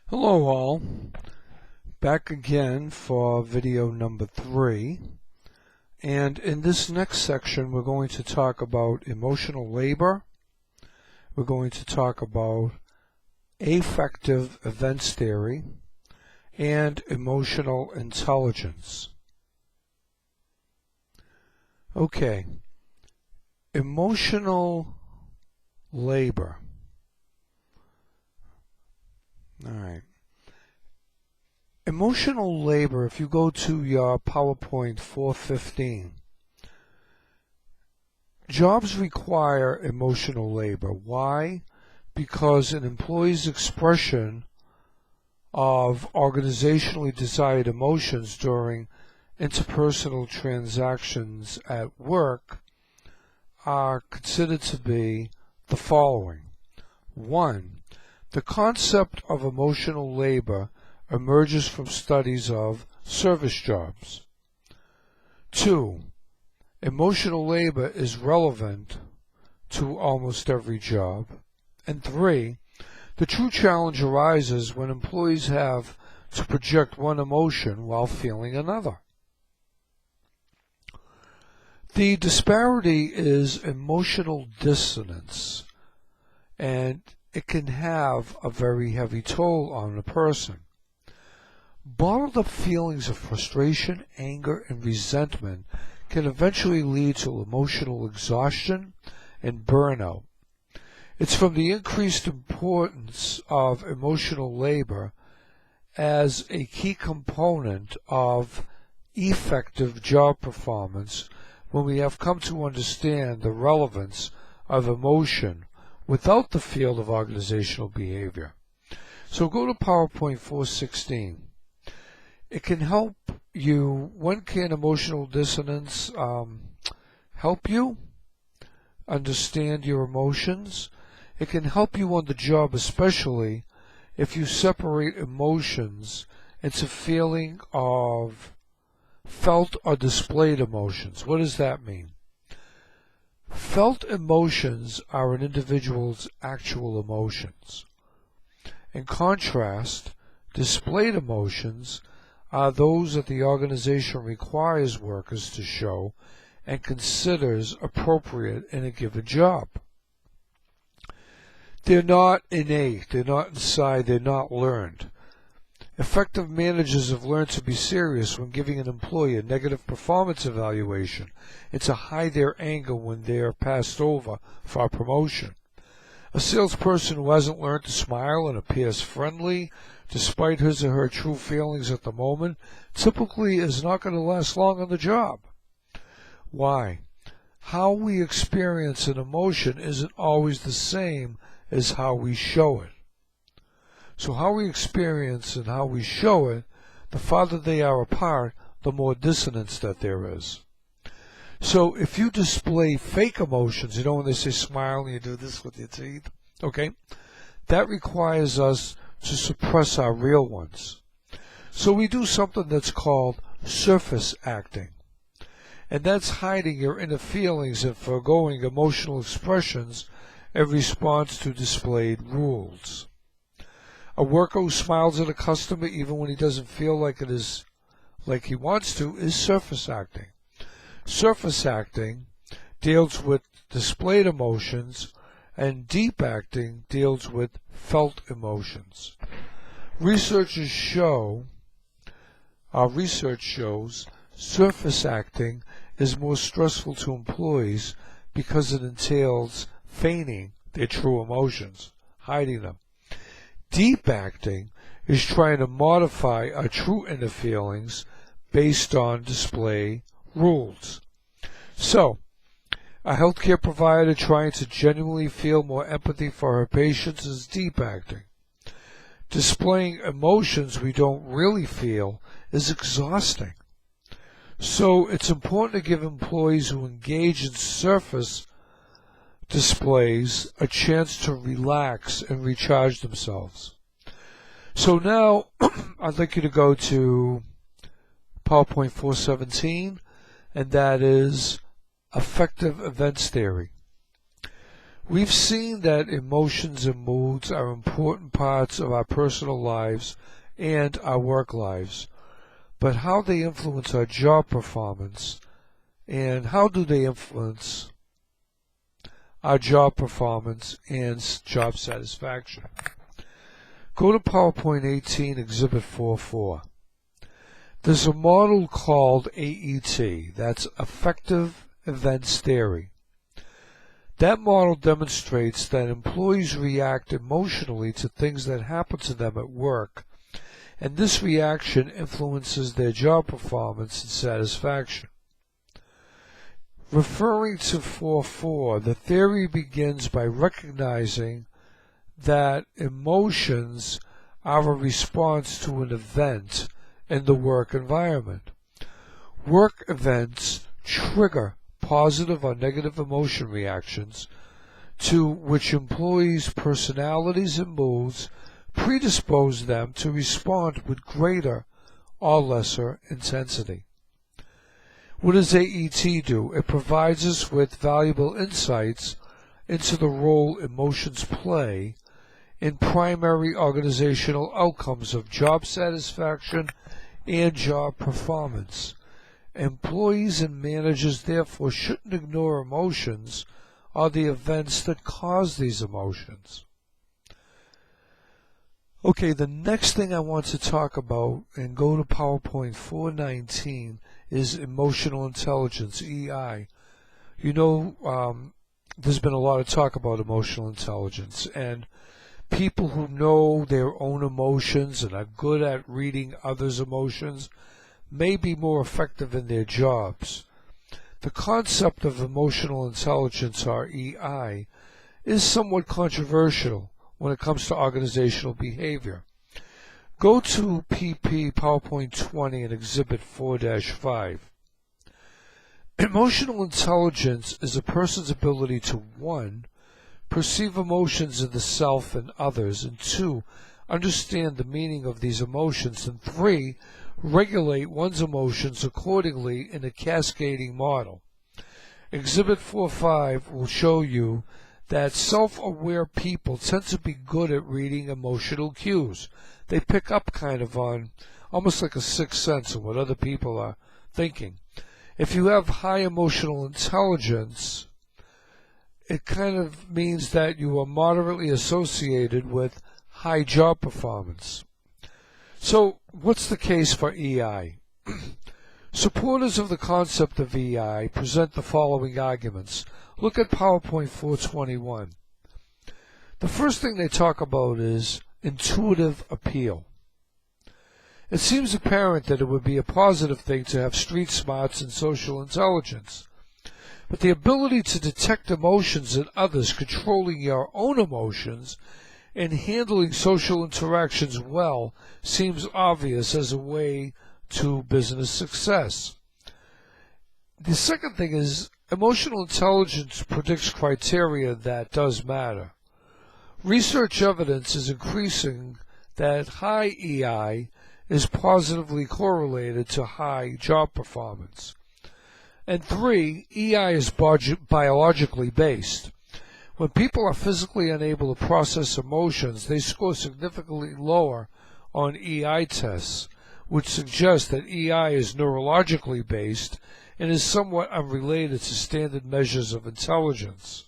Hello all, back again for video number 3, and in this next section we're going to talk about emotional labor. We're going to talk about affective events theory and emotional intelligence. Okay, emotional labor. All right. Emotional labor, if you go to your PowerPoint 415, jobs require emotional labor. Why? Because an employee's expression of organizationally desired emotions during interpersonal transactions at work are considered to be the following. 1. The concept of emotional labor emerges from studies of service jobs. 2. Emotional labor is relevant to almost every job. And 3. The true challenge arises when employees have to project one emotion while feeling another. The disparity is emotional dissonance, and it can have a very heavy toll on a person. Bottled up feelings of frustration, anger, and resentment can eventually lead to emotional exhaustion and burnout. It's from the increased importance of emotional labor as a key component of effective job performance when we have come to understand the relevance of emotion without the field of organizational behavior. So go to PowerPoint 416. It can help you. When can emotional dissonance help you understand your emotions? It can help you on the job, especially if you separate emotions into feeling of felt or displayed emotions. What does that mean? Felt emotions are an individual's actual emotions. In contrast, displayed emotions are those that the organization requires workers to show and considers appropriate in a given job. They're not innate, they're not inside, they're not learned. Effective managers have learned to be serious when giving an employee a negative performance evaluation and to hide their anger when they are passed over for a promotion. A salesperson who hasn't learned to smile and appears friendly despite his or her true feelings at the moment typically is not going to last long on the job. Why? How we experience an emotion isn't always the same as how we show it. So how we experience and how we show it, the farther they are apart, the more dissonance that there is. So if you display fake emotions, you know when they say smile and you do this with your teeth, okay, that requires us to suppress our real ones. So we do something that's called surface acting. And that's hiding your inner feelings and foregoing emotional expressions in response to displayed rules. A worker who smiles at a customer even when he doesn't feel like it is like he wants to is surface acting. Surface acting deals with displayed emotions, and deep acting deals with felt emotions. Research shows surface acting is more stressful to employees because it entails feigning their true emotions, hiding them. Deep acting is trying to modify our true inner feelings based on display rules. So, a healthcare provider trying to genuinely feel more empathy for her patients is deep acting. Displaying emotions we don't really feel is exhausting. So it's important to give employees who engage in surface displays a chance to relax and recharge themselves. So now I'd like you to go to PowerPoint 417, and that is effective events theory. We've seen that emotions and moods are important parts of our personal lives and our work lives, but how they influence our job performance and how do they influence our job performance and job satisfaction. Go to PowerPoint 18, Exhibit 4.4. There's a model called AET, that's Affective Events Theory. That model demonstrates that employees react emotionally to things that happen to them at work, and this reaction influences their job performance and satisfaction. Referring to 4.4, the theory begins by recognizing that emotions are a response to an event in the work environment. Work events trigger positive or negative emotion reactions to which employees' personalities and moods predispose them to respond with greater or lesser intensity. What does AET do? It provides us with valuable insights into the role emotions play in primary organizational outcomes of job satisfaction and job performance. Employees and managers therefore shouldn't ignore emotions or the events that cause these emotions. Okay, the next thing I want to talk about, and go to PowerPoint 419, is emotional intelligence, EI. You know, there's been a lot of talk about emotional intelligence, and people who know their own emotions and are good at reading others' emotions may be more effective in their jobs. The concept of emotional intelligence, or EI, is somewhat controversial when it comes to organizational behavior. Go to PP PowerPoint 20 and Exhibit 4-5. Emotional intelligence is a person's ability to 1. Perceive emotions in the self and others, and 2. Understand the meaning of these emotions, and 3. Regulate one's emotions accordingly in a cascading model. Exhibit 4.5 will show you that self-aware people tend to be good at reading emotional cues. They pick up kind of on almost like a sixth sense of what other people are thinking. If you have high emotional intelligence, it kind of means that you are moderately associated with high job performance. So, what's the case for EI? Supporters of the concept of EI present the following arguments. Look at PowerPoint 421. The first thing they talk about is intuitive appeal. It seems apparent that it would be a positive thing to have street smarts and social intelligence. But the ability to detect emotions in others, controlling your own emotions, and handling social interactions well seems obvious as a way to business success. The second thing is emotional intelligence predicts criteria that does matter. Research evidence is increasing that high EI is positively correlated to high job performance. And 3, EI is biologically based. When people are physically unable to process emotions, they score significantly lower on EI tests, which suggests that EI is neurologically based and is somewhat unrelated to standard measures of intelligence.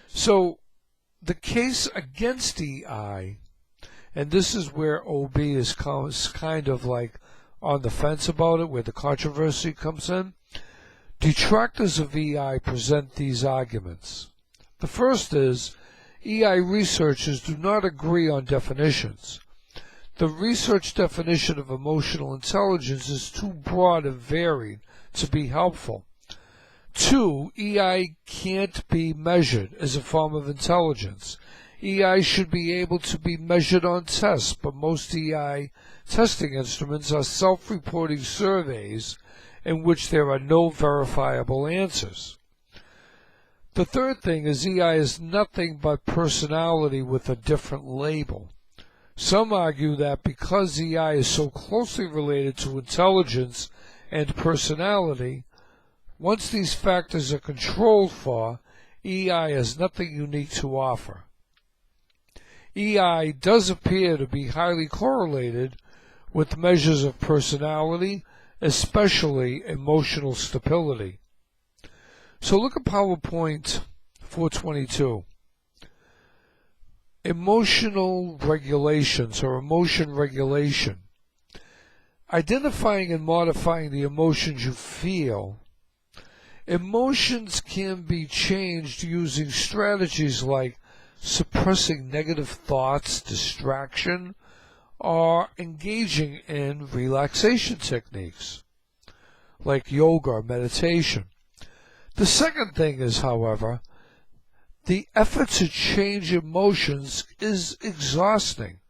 So, the case against EI, and this is where OB is kind of like on the fence about it, where the controversy comes in, detractors of EI present these arguments. The first is, EI researchers do not agree on definitions. The research definition of emotional intelligence is too broad and varied to be helpful. 2, EI can't be measured as a form of intelligence. EI should be able to be measured on tests, but most EI testing instruments are self-reporting surveys in which there are no verifiable answers. The third thing is EI is nothing but personality with a different label. Some argue that because EI is so closely related to intelligence and personality, once these factors are controlled for, EI has nothing unique to offer. EI does appear to be highly correlated with measures of personality, especially emotional stability. So look at PowerPoint 422. Emotional regulations or emotion regulation. Identifying and modifying the emotions you feel. Emotions can be changed using strategies like suppressing negative thoughts, distraction, or engaging in relaxation techniques like yoga or meditation. The second thing is, however, the effort to change emotions is exhausting,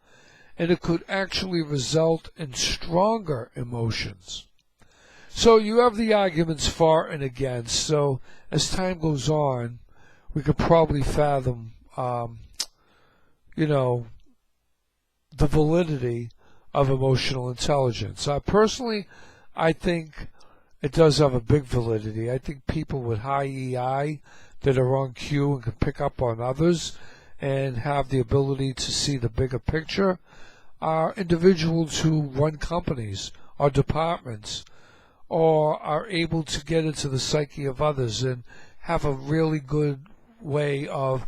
and it could actually result in stronger emotions. So you have the arguments for and against. So as time goes on, we could probably fathom, the validity of emotional intelligence. Personally, I think it does have a big validity. I think people with high EI that are on cue and can pick up on others and have the ability to see the bigger picture are individuals who run companies or departments or are able to get into the psyche of others and have a really good way of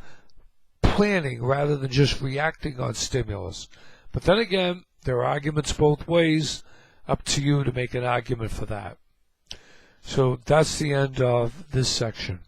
planning rather than just reacting on stimulus. But then again, there are arguments both ways. Up to you to make an argument for that. So that's the end of this section.